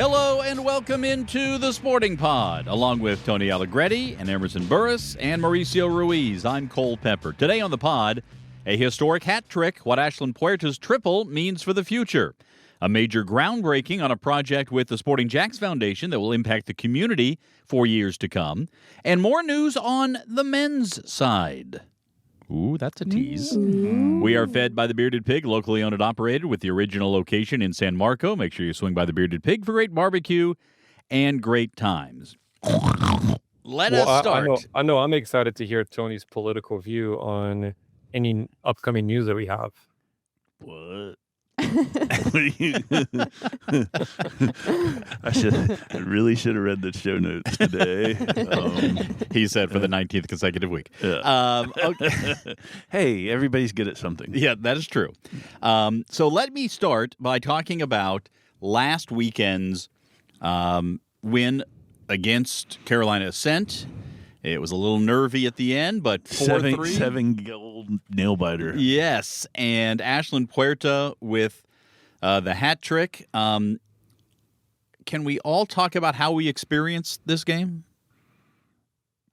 Hello and welcome into the Sporting Pod, along with Tony Allegretti and Emerson Burris and Mauricio Ruiz. I'm Cole Pepper. Today on the pod, a historic hat trick, what Ashlyn Puerta's triple means for the future. A major groundbreaking on a project with the Sporting Jacks Foundation that will impact the community for years to come. And more news on the men's side. Ooh, that's a tease. We are fed by the Bearded Pig, locally owned and operated, with the original location in San Marco. Make sure you swing by the Bearded Pig for great barbecue and great times. Let us start. I know. I'm excited to hear Tony's political view on any upcoming news that we have. What? I really should have read the show notes today. He said for the 19th consecutive week. Yeah. Okay. Hey, everybody's good at something. Yeah, that is true. So let me start by talking about last weekend's win against Carolina Ascent. It was a little nervy at the end, but 4-3. Seven goal nail biter. Yes, and Ashlyn Puerta with the hat trick. Can we all talk about how we experienced this game?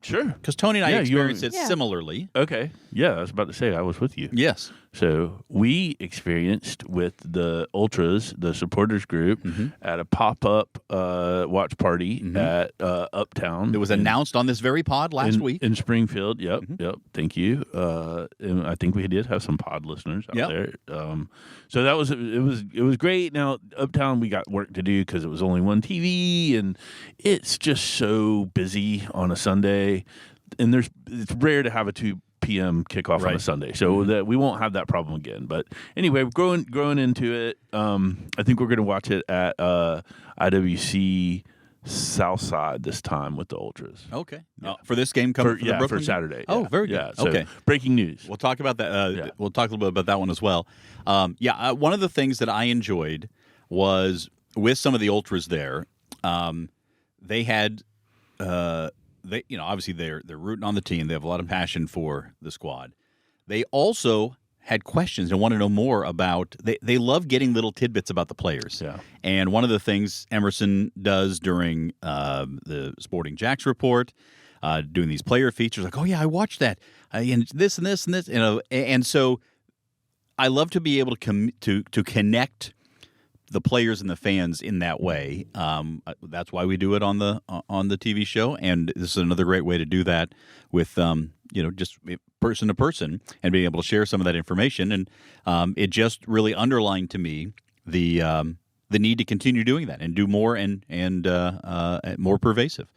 Sure. Because Tony and I experienced it similarly. Okay. Yeah, I was about to say I was with you. Yes. So we experienced with the Ultras, the supporters group, at a pop-up watch party at Uptown. It was announced on this very pod last week. In Springfield. Yep. Thank you. And I think we did have some pod listeners out there. So that was it was great. Now, Uptown, we got work to do because it was only one TV, and it's just so busy on a Sunday. And it's rare to have a 2 p.m. kickoff on a Sunday, so that we won't have that problem again. But anyway, growing into it. I think we're going to watch it at IWC Southside this time with the Ultras. Okay, for this game coming for Saturday. Oh, very good. Yeah, so okay, breaking news. We'll talk about that. We'll talk a little bit about that one as well. One of the things that I enjoyed was with some of the Ultras there. They had. Obviously they're rooting on the team. They have a lot of passion for the squad. They also had questions and want to know more about. They love getting little tidbits about the players. Yeah. And one of the things Emerson does during the Sporting Jacks report, doing these player features, like, oh yeah, I watched that, and this and this and this, and so I love to be able to connect the players and the fans in that way. That's why we do it on the TV show, and this is another great way to do that with just person to person and being able to share some of that information. And it just really underlined to me the need to continue doing that and do more and more pervasive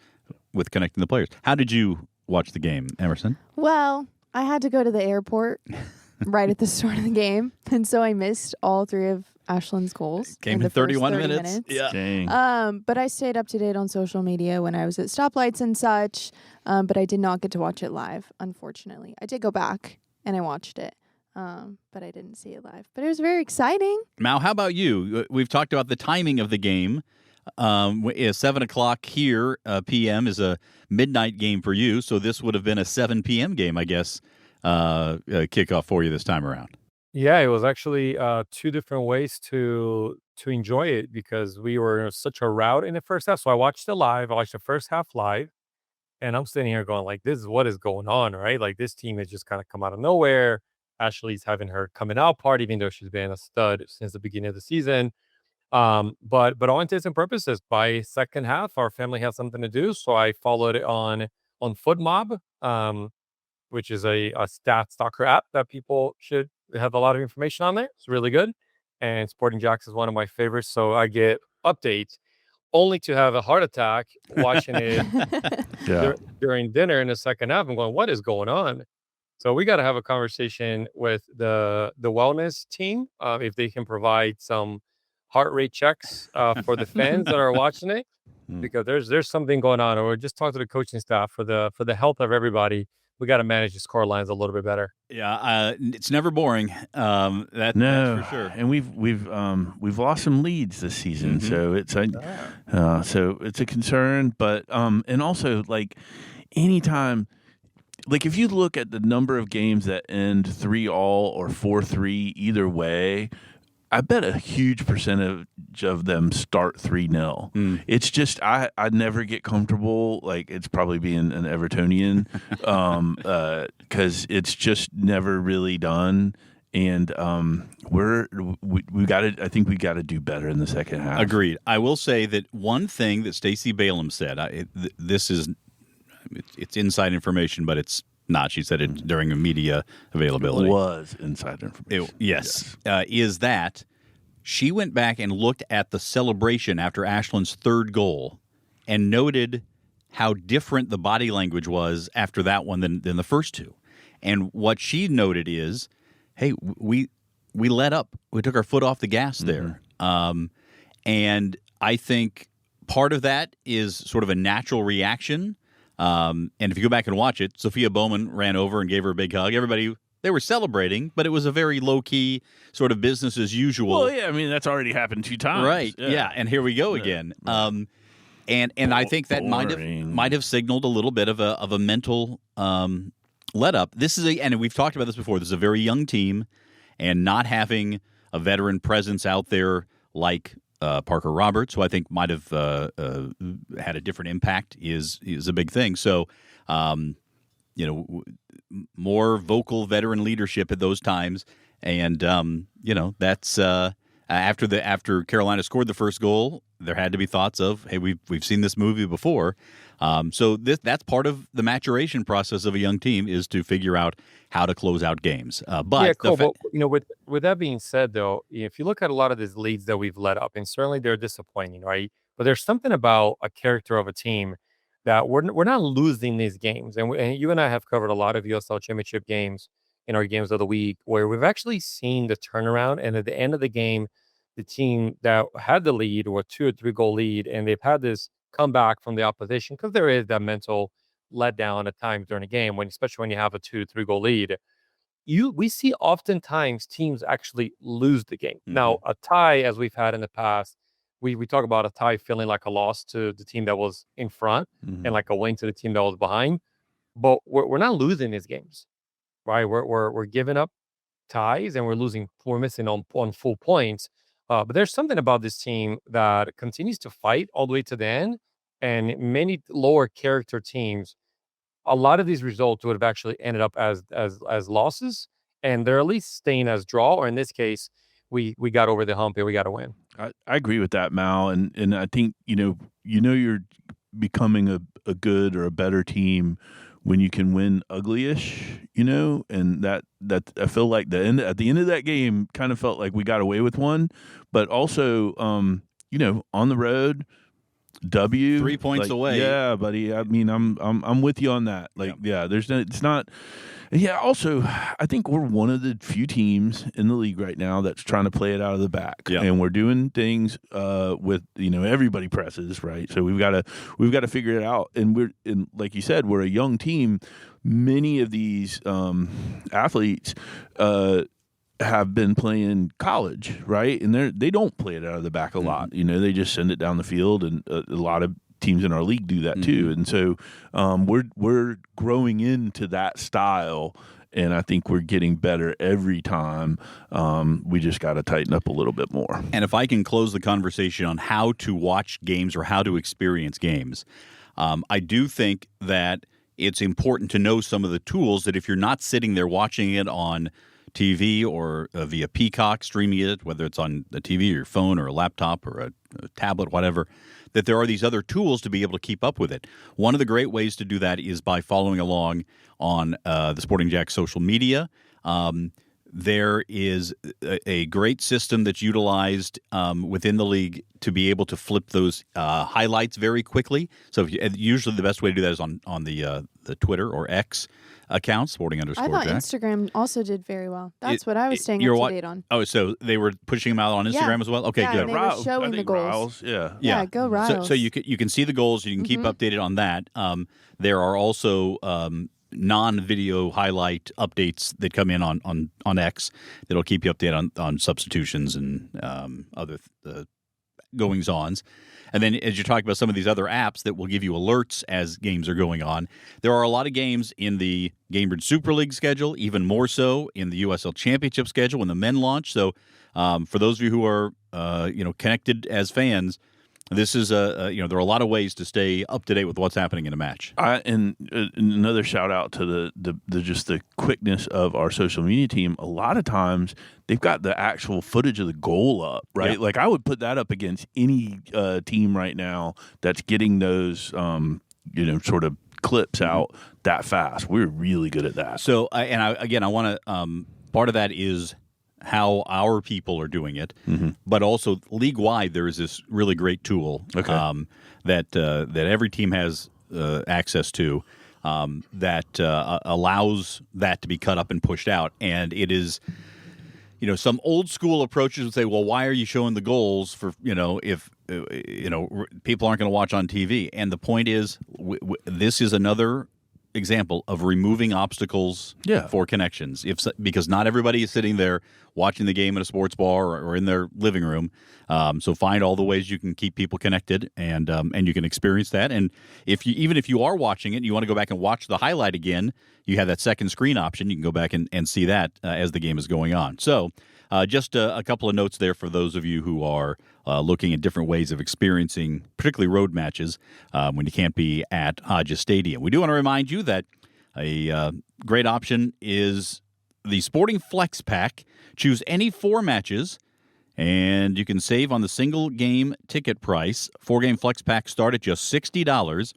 with connecting the players. How did you watch the game, Emerson? Well, I had to go to the airport right at the start of the game, and so I missed all three of Ashlyn's goals. Came in 31 minutes. Yeah. Dang. But I stayed up to date on social media when I was at stoplights and such, but I did not get to watch it live, unfortunately. I did go back and I watched it, but I didn't see it live. But it was very exciting. Mal, how about you? We've talked about the timing of the game. 7 o'clock here p.m. is a midnight game for you, so this would have been a 7 p.m. game, I guess, kickoff for you this time around. Yeah, it was actually two different ways to enjoy it because we were in such a rout in the first half. So I watched it live. I watched the first half live, and I'm sitting here going like, this is what is going on, right? Like this team has just kind of come out of nowhere. Ashley's having her coming out party, even though she's been a stud since the beginning of the season. But all intents and purposes, by second half, our family had something to do. So I followed it on FootMob, which is a stats stalker app that people should have a lot of information on there. It's really good. And Sporting Jacks is one of my favorites. So I get updates only to have a heart attack watching it during dinner in the second half. I'm going, what is going on? So we got to have a conversation with the wellness team if they can provide some heart rate checks for the fans that are watching it, because there's something going on. Or just talk to the coaching staff for the health of everybody. We got to manage the score lines a little bit better. Yeah, it's never boring. That's for sure. And we've lost some leads this season, so it's a concern. But and also like anytime, like if you look at the number of games that end 3-3 or 4-3 either way, I bet a huge percentage of them start 3-0. It's just I never get comfortable. Like, it's probably being an Evertonian, because it's just never really done. And we got to. I think we got to do better in the second half. Agreed. I will say that one thing that Stacey Balaam said. This is it's inside information, but it's not. She said it during a media availability. It was inside information. Yes. Is that she went back and looked at the celebration after Ashlyn's third goal and noted how different the body language was after that one than the first two. And what she noted is, hey, we let up. We took our foot off the gas there. And I think part of that is sort of a natural reaction. And if you go back and watch it, Sophia Bowman ran over and gave her a big hug. Everybody, they were celebrating, but it was a very low-key sort of business as usual. Well, yeah, I mean, that's already happened 2 times. Right, yeah, and here we go again. And I think that might have signaled a little bit of a mental let up. This is and we've talked about this before. This is a very young team, and not having a veteran presence out there like Parker Roberts, who I think might have had a different impact, is a big thing. So, more vocal veteran leadership at those times, and that's after Carolina scored the first goal, there had to be thoughts of, hey, we've seen this movie before. So that's part of the maturation process of a young team, is to figure out how to close out games. But with that being said, though, if you look at a lot of these leads that we've let up, and certainly they're disappointing, right? But there's something about a character of a team that we're not losing these games. And you and I have covered a lot of USL Championship games in our games of the week, where we've actually seen the turnaround. And at the end of the game, the team that had the lead, or 2 or 3 goal lead, and they've had this comeback from the opposition, because there is that mental letdown at times during a game, especially when you have a 2 to 3 goal lead. We see oftentimes teams actually lose the game. Now, a tie, as we've had in the past, we talk about a tie feeling like a loss to the team that was in front, and like a win to the team that was behind. But we're not losing these games, right? We're giving up ties, and we're missing on full points. But there's something about this team that continues to fight all the way to the end. And many lower character teams, a lot of these results would have actually ended up as losses, and they're at least staying as draw. Or in this case, we got over the hump and we got to win. I agree with that, Mal, and I think you're becoming a good or a better team when you can win ugly-ish, and that I feel like at the end of that game kind of felt like we got away with one, but also on the road, 3 points away. Yeah, buddy. I mean, I'm with you on that. Like, yeah, it's not. Yeah. Also, I think we're one of the few teams in the league right now that's trying to play it out of the back, and we're doing things with everybody presses, right. So we've got to figure it out, and like you said, we're a young team. Many of these athletes have been playing college, right? And they don't play it out of the back a lot. They just send it down the field, and a lot of teams in our league do that too. And so we're growing into that style, and I think we're getting better every time. We just got to tighten up a little bit more. And if I can close the conversation on how to watch games or how to experience games, I do think that it's important to know some of the tools that if you're not sitting there watching it on TV or via Peacock, streaming it, whether it's on the TV or your phone or a laptop or a tablet, whatever, that there are these other tools to be able to keep up with it. One of the great ways to do that is by following along on the Sporting Jack social media. There is a great system that's utilized within the league to be able to flip those highlights very quickly. So usually the best way to do that is on the Twitter or X account, Sporting_Jack. I thought Instagram also did very well. That's what I was staying up to date on. Oh, so they were pushing them out on Instagram as well? Okay, good. They were showing the goals. Yeah, go Riles. So you can see the goals. You can keep updated on that. There are also non-video highlight updates that come in on X that'll keep you updated on substitutions and other goings-ons. And then as you talk about some of these other apps that will give you alerts as games are going on, there are a lot of games in the Gamebridge Super League schedule, even more so in the USL Championship schedule when the men launch. So for those of you who are connected as fans, this is there are a lot of ways to stay up to date with what's happening in a match. And another shout out to the just the quickness of our social media team. A lot of times they've got the actual footage of the goal up, right? Yeah. Like I would put that up against any team right now that's getting those sort of clips out that fast. We're really good at that. So I want to part of that is how our people are doing it, but also league-wide there is this really great tool that every team has access to that allows that to be cut up and pushed out. And it is, some old school approaches would say, well, why are you showing the goals for, if people aren't going to watch on TV? And the point is, this is another example of removing obstacles for connections. Because not everybody is sitting there watching the game at a sports bar or in their living room. So find all the ways you can keep people connected, and you can experience that. And even if you are watching it and you want to go back and watch the highlight again, you have that second screen option. You can go back and see that as the game is going on. So just a couple of notes there for those of you who are looking at different ways of experiencing, particularly road matches, when you can't be at Hodges Stadium. We do want to remind you that a great option is the Sporting Flex Pack. Choose any 4 matches, and you can save on the single game ticket price. 4-game Flex Packs start at just $60.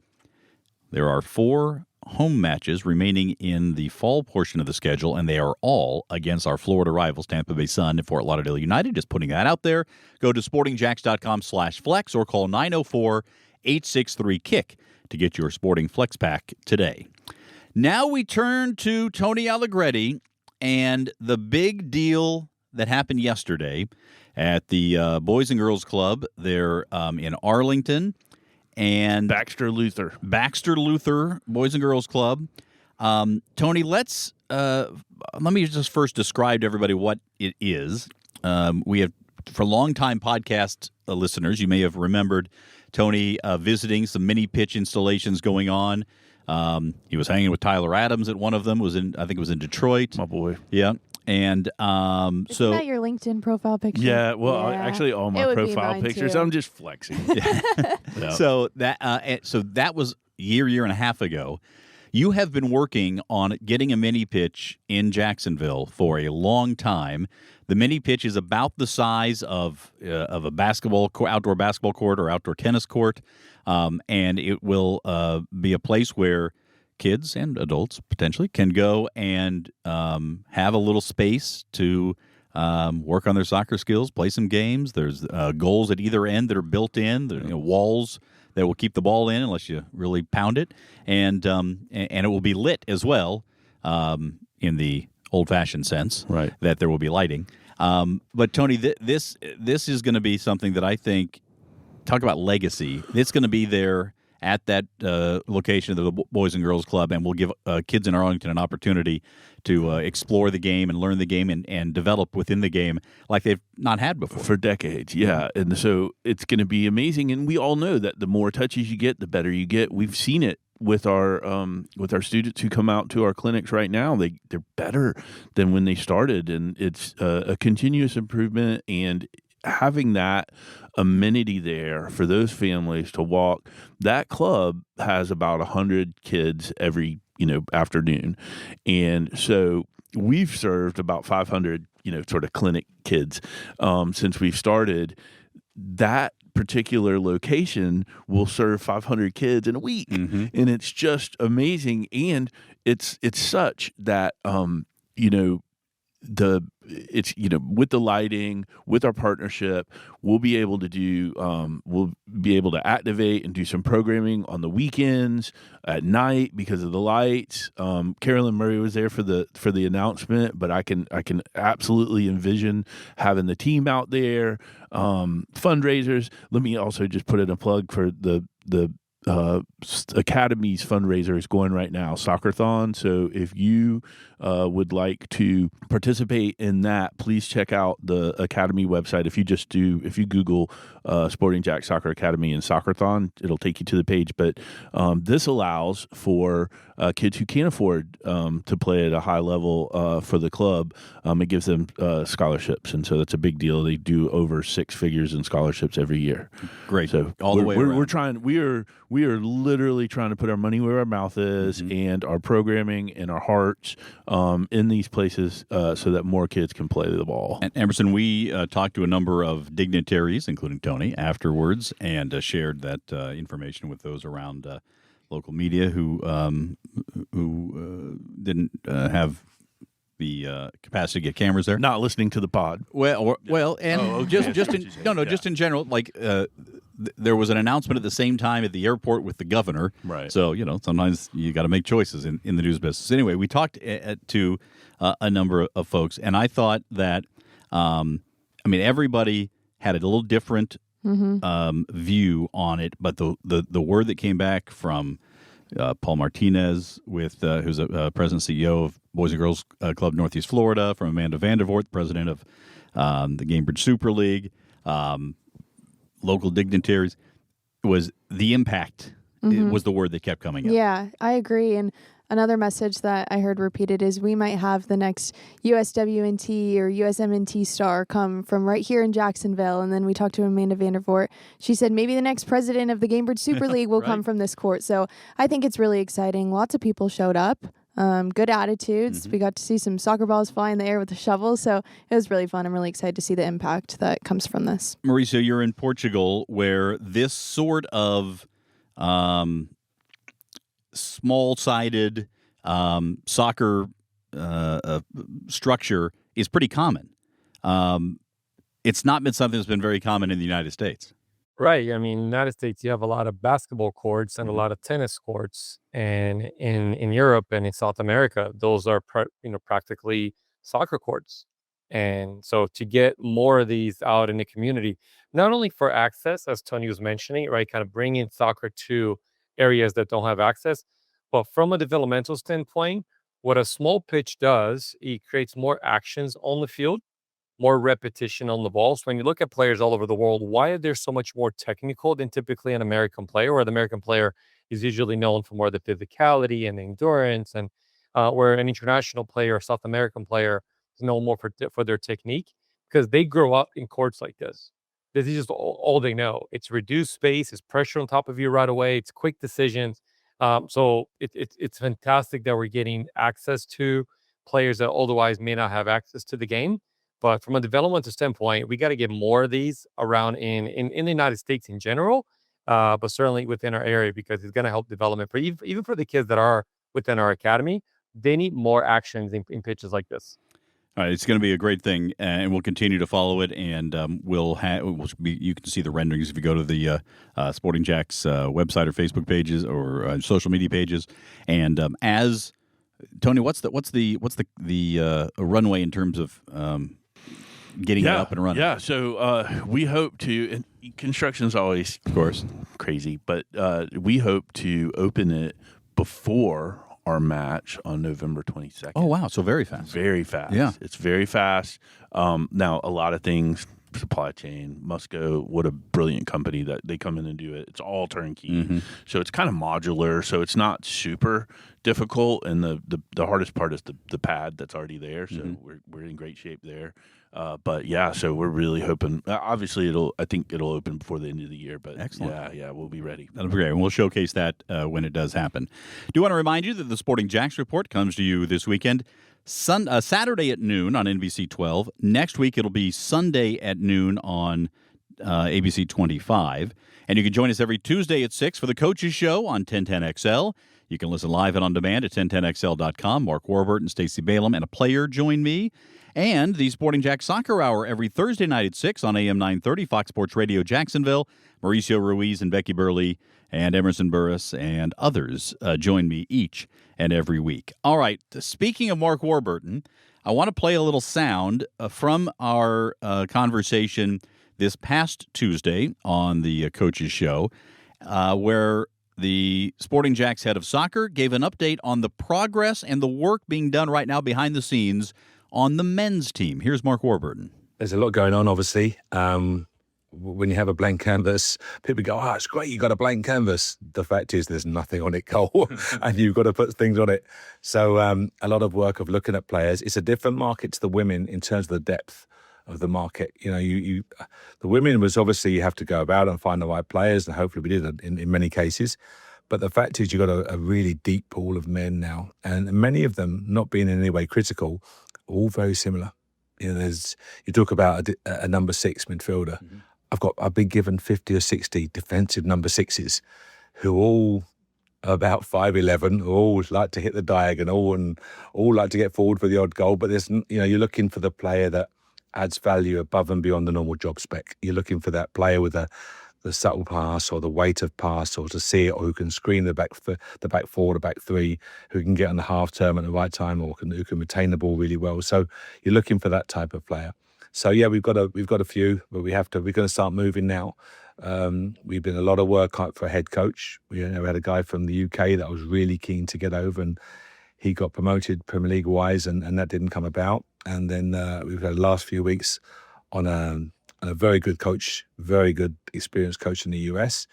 There are 4 home matches remaining in the fall portion of the schedule, and they are all against our Florida rivals, Tampa Bay Sun and Fort Lauderdale United. Just putting that out there. Go to sportingjacks.com/flex or call 904-863-KICK to get your Sporting Flex Pack today. Now we turn to Tony Allegretti and the big deal that happened yesterday at the Boys and Girls Club there in Arlington. And Baxter Luther Boys and Girls Club. Tony, let me just first describe to everybody what it is. We have, for longtime podcast listeners, you may have remembered Tony visiting some mini pitch installations going on. He was hanging with Tyler Adams at one of them. I think it was in Detroit. My boy. Yeah. And Isn't that your LinkedIn profile picture? Yeah, well, actually, all my profile pictures, too. I'm just flexing. Yeah. So that was a year and a half ago. You have been working on getting a mini pitch in Jacksonville for a long time. The mini pitch is about the size of a outdoor basketball court or outdoor tennis court, and it will be a place where kids and adults potentially can go and have a little space to work on their soccer skills, play some games. There's goals at either end that are built in. There are walls that will keep the ball in unless you really pound it, and it will be lit as well in the old-fashioned sense, right? That there will be lighting. But Tony, this is going to be something that I think, talk about legacy. It's going to be there at that location of the Boys and Girls Club, and we'll give kids in Arlington an opportunity to explore the game and learn the game and develop within the game like they've not had before. For decades, yeah. And so it's going to be amazing. And we all know that the more touches you get, the better you get. We've seen it with our students who come out to our clinics right now. They're better than when they started, and it's a continuous improvement. And having that amenity there for those families to walk, that club has about 100 kids every afternoon, and so we've served about 500 sort of clinic kids since we've started. That particular location will serve 500 kids in a week, and it's just amazing. And it's such that with the lighting, with our partnership, we'll be able to activate and do some programming on the weekends at night because of the lights. Carolyn Murray was there for the announcement, but I can absolutely envision having the team out there, fundraisers. Let me also just put in a plug for the Academy's fundraiser is going right now, Soccerthon. So if you would like to participate in that, please check out the Academy website. If you Google Sporting Jack Soccer Academy and Soccerthon, it'll take you to the page. But this allows for kids who can't afford to play at a high level for the club. It gives them scholarships, and so that's a big deal. They do over 6 figures in scholarships every year. Great, so all the way around. We're trying. We are literally trying to put our money where our mouth is, and our programming and our hearts in these places so that more kids can play the ball. And Emerson, we talked to a number of dignitaries, including Tony, afterwards, and shared that information with those around local media who didn't have the capacity to get cameras there. Not listening to the pod. Just in general, like there was an announcement at the same time at the airport with the governor. Right. So, sometimes you got to make choices in the news business. Anyway, we talked to a number of folks, and I thought that, everybody had a little different view on it, but the word that came back from Paul Martinez, who's a president and CEO of Boys and Girls Club Northeast Florida, from Amanda Vandervoort, president of the Gamebridge Super League, local dignitaries, was the impact. It was the word that kept coming up. Yeah, I agree. And another message that I heard repeated is we might have the next USWNT or USMNT star come from right here in Jacksonville. And then we talked to Amanda Vandervoort. She said maybe the next president of the Gamebridge Super League will come from this court. So I think it's really exciting. Lots of people showed up. Good attitudes. We got to see some soccer balls fly in the air with a shovel. So it was really fun. I'm really excited to see the impact that comes from this. Mauricio, you're in Portugal, where this sort of small-sided soccer structure is pretty common. It's not been something that's been very common in the United States. Right. In the United States, you have a lot of basketball courts and a lot of tennis courts. And in Europe and in South America, those are practically soccer courts. And so to get more of these out in the community, not only for access, as Tony was mentioning, right, kind of bringing soccer to areas that don't have access, but from a developmental standpoint, what a small pitch does, it creates more actions on the field, more repetition on the ball. So when you look at players all over the world, why are they so much more technical than typically an American player, where the American player is usually known for more of the physicality and the endurance, and where an international player, South American player, is known more for their technique, because they grow up in courts like this. This is just all they know. It's reduced space, it's pressure on top of you right away, it's quick decisions. So it's fantastic that we're getting access to players that otherwise may not have access to the game. But from a developmental standpoint, we got to get more of these around in the United States in general, but certainly within our area, because it's going to help development for even for the kids that are within our academy. They need more actions in pitches like this. All right, it's going to be a great thing, and we'll continue to follow it. And you can see the renderings if you go to the Sporting Jack's website or Facebook pages or social media pages. And as Tony, what's the runway in terms of getting it up and running? Yeah, so we hope to. And construction's always, of course, crazy, but we hope to open it before our match on November 22nd. Oh, wow. So very fast. Very fast. Yeah. It's very fast. Now, a lot of things, supply chain, Musco, what a brilliant company that they come in and do it. It's all turnkey. So it's kind of modular. So it's not super difficult. And the hardest part is the pad that's already there. So we're in great shape there. But yeah, so we're really hoping. Obviously, I think it'll open before the end of the year. But excellent. Yeah, we'll be ready. That'll be great, and we'll showcase that when it does happen. Do want to remind you that the Sporting Jacks Report comes to you this weekend, Saturday at noon on NBC 12. Next week it'll be Sunday at noon on ABC 25, and you can join us every Tuesday at 6 for the Coaches Show on 1010XL. You can listen live and on demand at 1010XL.com. Mark Warburton, Stacey Balaam, and a player join me. And the Sporting Jack Soccer Hour every Thursday night at 6 on AM 930, Fox Sports Radio Jacksonville. Mauricio Ruiz and Becky Burley and Emerson Burris and others join me each and every week. All right, speaking of Mark Warburton, I want to play a little sound from our conversation this past Tuesday on the Coaches Show, where the Sporting Jacks head of soccer, gave an update on the progress and the work being done right now behind the scenes on the men's team. Here's Mark Warburton. There's a lot going on, obviously. When you have a blank canvas, people go, "Oh, it's great, you got a blank canvas." The fact is there's nothing on it, Cole, and you've got to put things on it. So a lot of work of looking at players. It's a different market to the women in terms of the depth of the market. You know, the women was obviously you have to go about and find the right players, and hopefully we did in many cases. But the fact is you've got a really deep pool of men now, and many of them, not being in any way critical, all very similar. You know, you talk about a number 6 midfielder. Mm-hmm. I've been given 50 or 60 defensive number 6s who all are about 5'11", who all like to hit the diagonal and all like to get forward for the odd goal. But there's, you know, you're looking for the player that adds value above and beyond the normal job spec. You're looking for that player with the subtle pass or the weight of pass or to see it, or who can screen the back 4, the back 3, who can get on the half turn at the right time, or who can retain the ball really well. So you're looking for that type of player. So yeah, we've got a few, but we're going to start moving now. We've been a lot of work for a head coach. We had a guy from the UK that I was really keen to get over, and he got promoted Premier League wise, and that didn't come about. And then we've had the last few weeks on a very good coach, very good experienced coach in the US,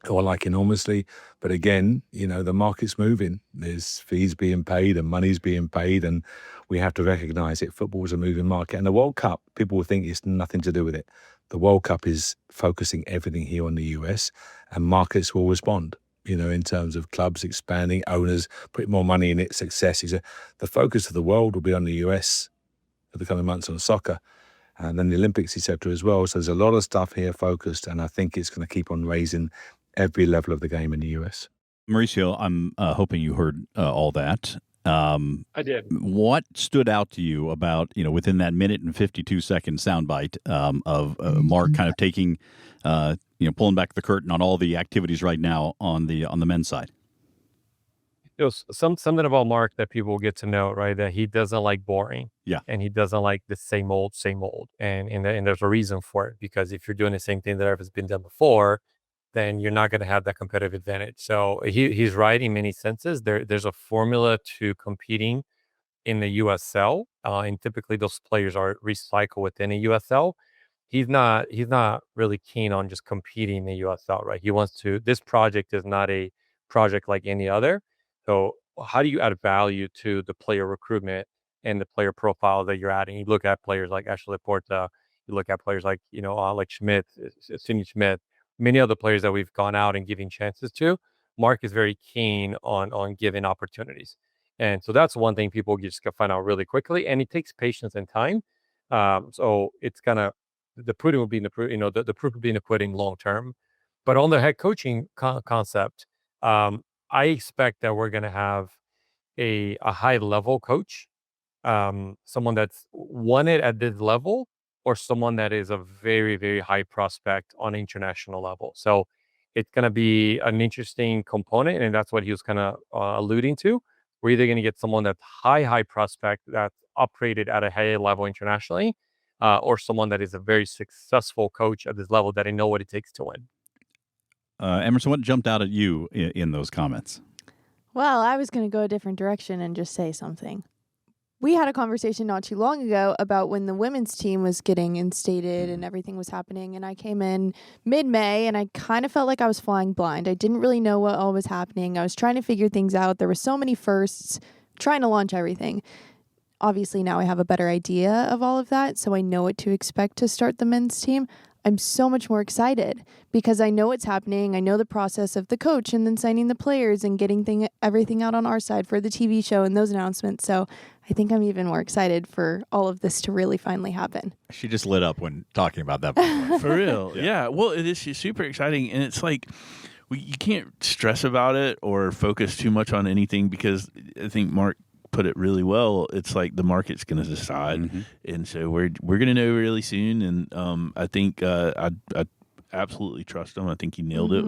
who I like enormously. But again, you know, the market's moving. There's fees being paid and money's being paid, and we have to recognise it. Football is a moving market. And the World Cup, people will think it's nothing to do with it. The World Cup is focusing everything here on the US, and markets will respond, you know, in terms of clubs expanding, owners putting more money in it, success. The focus of the world will be on the US for the coming months on soccer, and then the Olympics, etc. as well. So there's a lot of stuff here focused, and I think it's going to keep on raising every level of the game in the US. Mauricio, I'm hoping you heard all that. I did. What stood out to you about, you know, within that minute and 52-second soundbite of Mark kind of taking, pulling back the curtain on all the activities right now on the men's side? It was something about Mark that people get to know, right? That he doesn't like boring. Yeah. And he doesn't like the same old. And there's a reason for it, because if you're doing the same thing that has been done before, then you're not going to have that competitive advantage. So he's right in many senses. There's a formula to competing in the USL, and typically those players are recycled within a USL. He's not really keen on just competing in the USL, right? He wants to. This project is not a project like any other. So how do you add value to the player recruitment and the player profile that you're adding? You look at players like Ashlyn Puerta. You look at players like like Schmidt, Schmidt. Many other players that we've gone out and giving chances to. Mark is very keen on giving opportunities. And so that's one thing people just can find out really quickly. And it takes patience and time. So it's kind of, the pudding will be in the proof, the proof will be in the pudding long term. But on the head coaching concept, I expect that we're going to have a high level coach, someone that's won it at this level, or someone that is a very, very high prospect on an international level. So it's going to be an interesting component, and that's what he was kind of alluding to. We're either going to get someone that's high prospect that's operated at a high level internationally, or someone that is a very successful coach at this level that they know what it takes to win. Emerson, what jumped out at you in those comments? Well, I was going to go a different direction and just say something. We had a conversation not too long ago about when the women's team was getting instated and everything was happening. And I came in mid-May and I kind of felt like I was flying blind. I didn't really know what all was happening. I was trying to figure things out. There were so many firsts, trying to launch everything. Obviously, now I have a better idea of all of that, so I know what to expect to start the men's team. I'm so much more excited because I know what's happening. I know the process of the coach and then signing the players and getting everything out on our side for the TV show and those announcements. So I think I'm even more excited for all of this to really finally happen. She just lit up when talking about that. For real. Yeah. Well, it is super exciting. And it's like, you can't stress about it or focus too much on anything, because I think Mark put it really well. It's like the market's going to decide, and so we're going to know really soon. And I think I absolutely trust him. I think he nailed it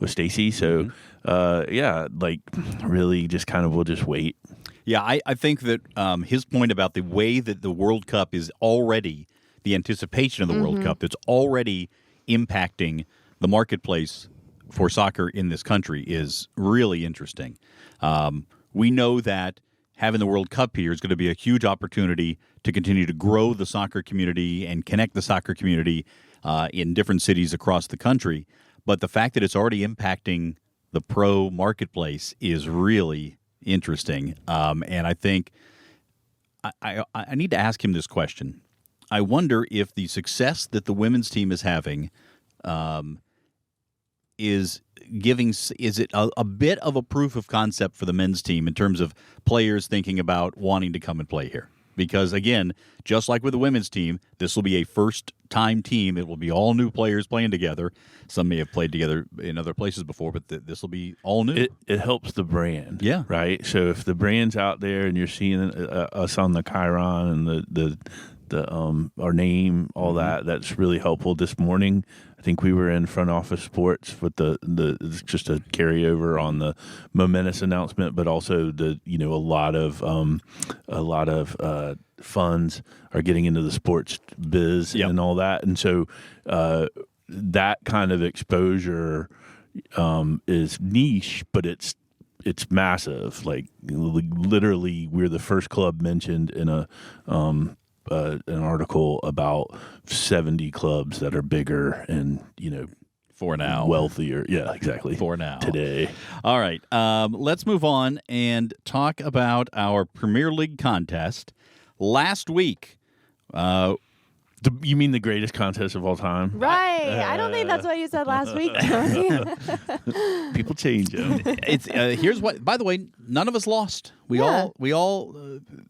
with Stacy. So like really just kind of we'll just wait. Yeah, I think that his point about the way that the World Cup is already, the anticipation of the World Cup, that's already impacting the marketplace for soccer in this country is really interesting. We know that having the World Cup here is going to be a huge opportunity to continue to grow the soccer community and connect the soccer community in different cities across the country. But the fact that it's already impacting the pro marketplace is really interesting. And I think I need to ask him this question. I wonder if the success that the women's team is having is it a bit of a proof of concept for the men's team in terms of players thinking about wanting to come and play here? Because, again, just like with the women's team, this will be a first-time team. It will be all new players playing together. Some may have played together in other places before, but this will be all new. It helps the brand, yeah, right? So if the brand's out there and you're seeing us on the Chiron and our name, all that's really helpful. This morning, I think we were in front office sports with the just a carryover on the momentous announcement, but also a lot of funds are getting into the sports biz and all that, and so that kind of exposure is niche, but it's massive. Like literally, we're the first club mentioned in an article about 70 clubs that are bigger and, for now, wealthier. Yeah, exactly. For now. Today. All right. Let's move on and talk about our Premier League contest. Last week, you mean the greatest contest of all time? Right. I don't think that's what you said last week, Tony. People change them. It's here's what. By the way, none of us lost. We all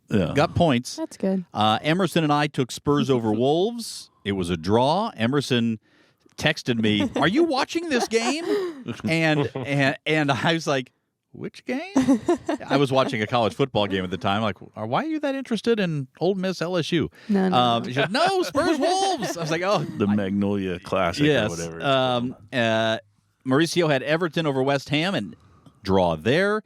got points. That's good. Emerson and I took Spurs over Wolves. It was a draw. Emerson texted me, "Are you watching this game?" And I was like, "Which game?" I was watching a college football game at the time. Like, why are you that interested in Ole Miss LSU? No. She said, "No, Spurs Wolves." I was like, "Oh, the Magnolia Classic or whatever." Mauricio had Everton over West Ham and draw there.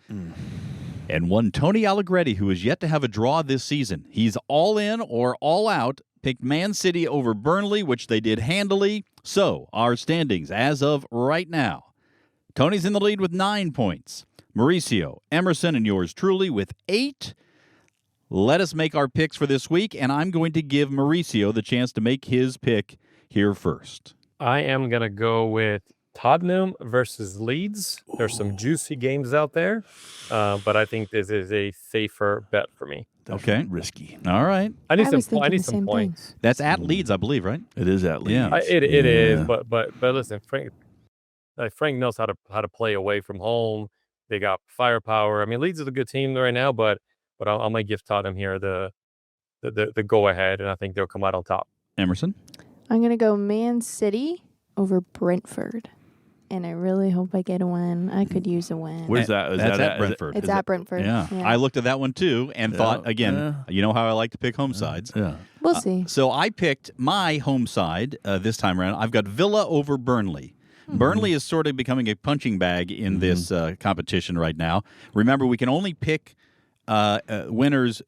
And one Tony Allegretti, who is yet to have a draw this season. He's all in or all out. Picked Man City over Burnley, which they did handily. So our standings as of right now: Tony's in the lead with 9 points. Mauricio, Emerson, and yours truly with 8. Let us make our picks for this week, and I'm going to give Mauricio the chance to make his pick here first. I am going to go with Tottenham versus Leeds. There's some juicy games out there, but I think this is a safer bet for me. Okay. Risky. All right. I need some points. That's at Leeds, I believe, right? It is at Leeds. Yeah. It is, but listen, Frank knows how to play away from home. They got firepower. I mean, Leeds is a good team right now, but I might give Tottenham here the go ahead, and I think they'll come out on top. Emerson? I'm going to go Man City over Brentford. And I really hope I get a win. I could use a win. Where's that? That's at Brentford. It's at Brentford. Yeah. I looked at that one too and thought, again, you know how I like to pick home sides. Yeah. We'll see. So I picked my home side this time around. I've got Villa over Burnley. Mm-hmm. Burnley is sort of becoming a punching bag in this competition right now. Remember, we can only pick winners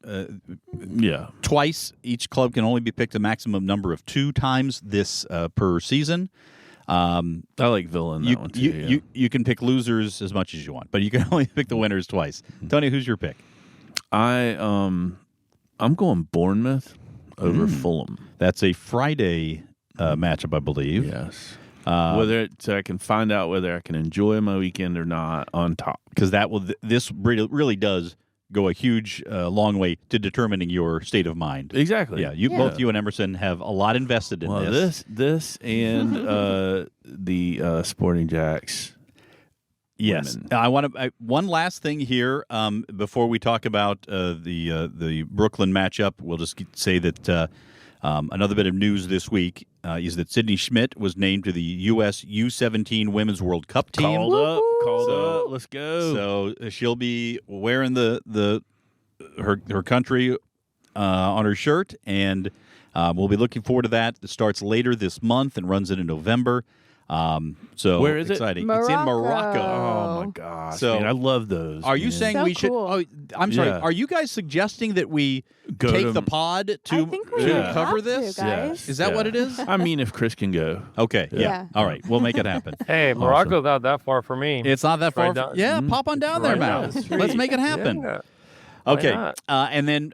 twice. Each club can only be picked a maximum number of 2 times this per season. I like Villa in that one too. You can pick losers as much as you want, but you can only pick the winners twice. Tony, who's your pick? I'm going Bournemouth over Fulham. That's a Friday matchup, I believe. Yes. So I can find out whether I can enjoy my weekend or not on top, because this really does go a huge, long way to determining your state of mind. Exactly. Yeah, both you and Emerson have a lot invested in this. This and the Sporting Jacks. Yes, women. I want to. One last thing here before we talk about the Brooklyn matchup. We'll just say that another bit of news this week is that Sydney Schmidt was named to the U.S. U17 Women's World Cup team. Called up. Let's go. So she'll be wearing her country on her shirt, and we'll be looking forward to that. It starts later this month and runs into November. So Where is it? exciting. It's in Morocco. Oh my gosh! So, man, I love those. Are you man. saying So we should? cool. Oh, I'm sorry. Yeah. Are you guys suggesting that we Go take to- the pod I to think we Yeah. cover have this? to, guys. Is that what it is? I mean, if Chris can go, Okay. Yeah. Yeah. All right. We'll make it happen. Hey, Morocco's not that far from me. It's not that far. right down- Yeah. Pop on down there, right down Mal. the street. Let's make it happen. Yeah. Why Okay. not? And then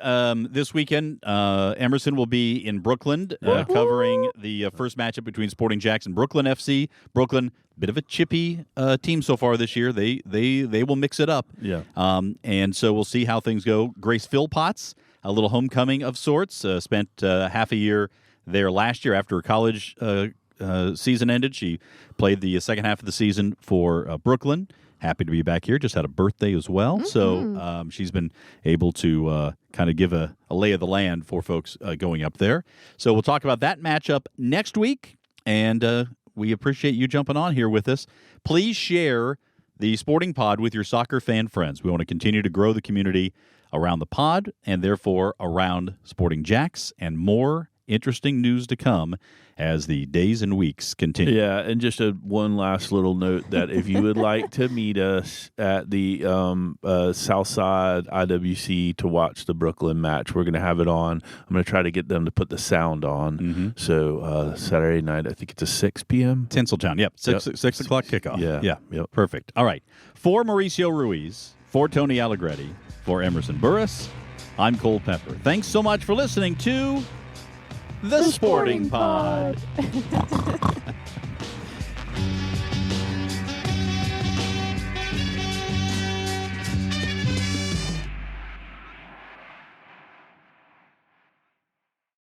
this weekend, Emerson will be in Brooklyn covering the first matchup between Sporting Jacks and Brooklyn FC. Brooklyn, bit of a chippy team so far this year. They will mix it up. Yeah. And so we'll see how things go. Grace Philpotts, a little homecoming of sorts, spent half a year there last year after her college season ended. She played the second half of the season for Brooklyn. Happy to be back here. Just had a birthday as well. Mm-hmm. So she's been able to kind of give a lay of the land for folks going up there. So we'll talk about that matchup next week. And we appreciate you jumping on here with us. Please share the Sporting Pod with your soccer fan friends. We want to continue to grow the community around the pod and therefore around Sporting Jacks, and more interesting news to come as the days and weeks continue. Yeah, and just one last little note that if you would like to meet us at the Southside IWC to watch the Brooklyn match, we're going to have it on. I'm going to try to get them to put the sound on. Mm-hmm. So Saturday night, I think it's a 6 p.m. Tinseltown, yep. 6 o'clock kickoff. Yeah. Yep. Perfect. All right. For Mauricio Ruiz, for Tony Allegretti, for Emerson Burris, I'm Cole Pepper. Thanks so much for listening to The Sporting Pod.